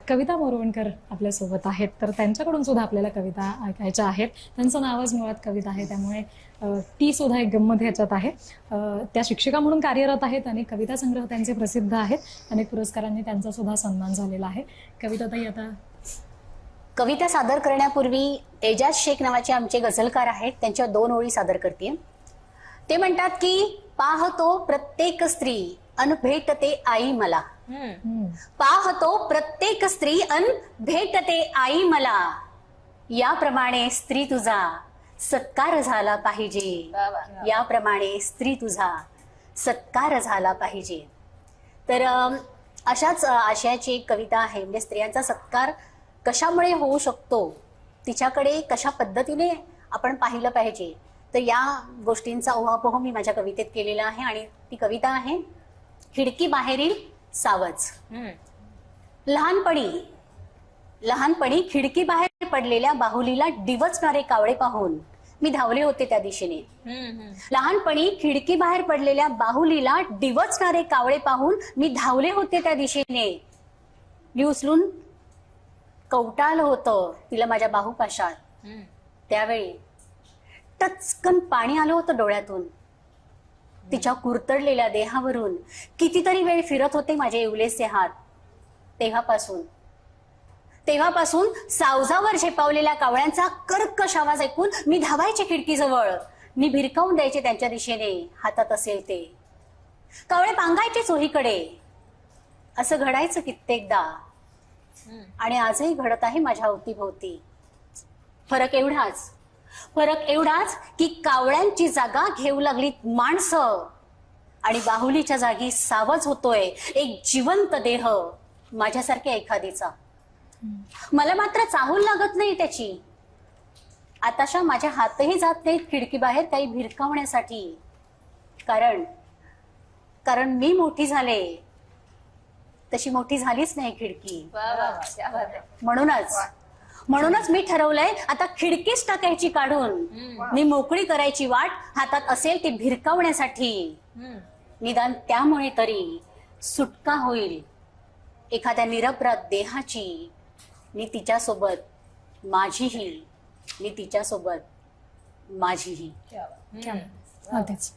कविता मोरवणकर आपल्यासोबत आहेत, तर त्यांच्याकडून सुद्धा आपल्याला कविता ऐकायच्या आहेत. त्यांचं नावच मुळात कविता आहे, त्यामुळे ती सुद्धा एक गंमत ह्याच्यात आहे. त्या शिक्षिका म्हणून कार्यरत आहेत आणि कविता संग्रह त्यांचे प्रसिद्ध आहेत. अनेक पुरस्कारांनी त्यांचा सुद्धा सन्मान झालेला आहे. कविताताई, आता कविता सादर करण्यापूर्वी एजाज शेख नावाचे आमचे गझलकार आहेत, त्यांच्या 2 ओळी सादर करते. ते म्हणतात की पाहतो प्रत्येक स्त्री अन भेटते आई मला. पाहतो प्रत्येक स्त्री अन भेटते आई मला. याप्रमाणे स्त्री तुझा सत्कार झाला पाहिजे. याप्रमाणे स्त्री तुझा सत्कार झाला पाहिजे. तर अशाच आशयाची एक कविता आहे. म्हणजे स्त्रियांचा सत्कार कशामुळे होऊ शकतो, तिच्याकडे कशा पद्धतीने आपण पाहिलं पाहिजे, तर या गोष्टींचा उहापोह मी माझ्या कवितेत केलेला आहे. आणि ती कविता आहे खिडकी बाहेरील सावज. लहानपणी खिडकी बाहेर पडलेल्या बाहुलीला डिवचणारे कावळे पाहून मी धावले होते त्या दिशेने. लहानपणी खिडकी बाहेर पडलेल्या बाहुलीला डिवचणारे कावळे पाहून मी धावले होते त्या दिशेने. मी उचलून कवटाळलं होतं तिला माझ्या बाहुपाशात. त्यावेळी टचकन पाणी आलं होतं डोळ्यातून. तिच्या कुरतडलेल्या देहावरून कितीतरी वेळ फिरत होते माझे इवलेसे हात. तेव्हापासून सावजावर झेपावलेल्या कावळ्यांचा कर्कश आवाज ऐकून मी धावायचे खिडकीजवळ. मी भिरकावून द्यायचे त्यांच्या दिशेने हातात असेल ते. कावळे पांगायचे चोहीकडे. असं घडायचं कित्येकदा आणि आजही घडत आहे माझ्या अवतीभोवती. फरक एवढाच की कावळ्यांची जागा घेऊ लागली माणसं आणि बाहुलीच्या जागी सावज होतोय एक जिवंत देह माझ्यासारख्या एखादीचा. मला मात्र चाहूल लागत नाही त्याची. आताशा माझ्या हातही जात नाहीत खिडकी बाहेर काही भिरकावण्यासाठी. कारण मी मोठी झाले तशी मोठी झालीच नाही खिडकी. म्हणूनच मी ठरवलंय आता खिडकीच टाकायची काढून. मी मोकळी करायची वाट हातात असेल ती भिरकावण्यासाठी. निदान त्यामुळे तरी सुटका होईल एखाद्या निरपराध देहाची. मी तिच्यासोबत माझीही. अगदीच.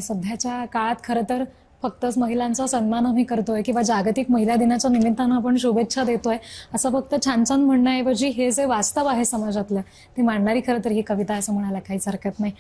सध्याच्या काळात खरं तर फक्तच महिलांचा सन्मान आम्ही करतोय किंवा जागतिक महिला दिनाच्या निमित्तानं आपण शुभेच्छा देतोय असं फक्त छान छान म्हणण्याऐवजी हे जे वास्तव आहे समाजातलं ते मांडणारी खरं तर ही कविता असं म्हणायला काहीच हरकत नाही.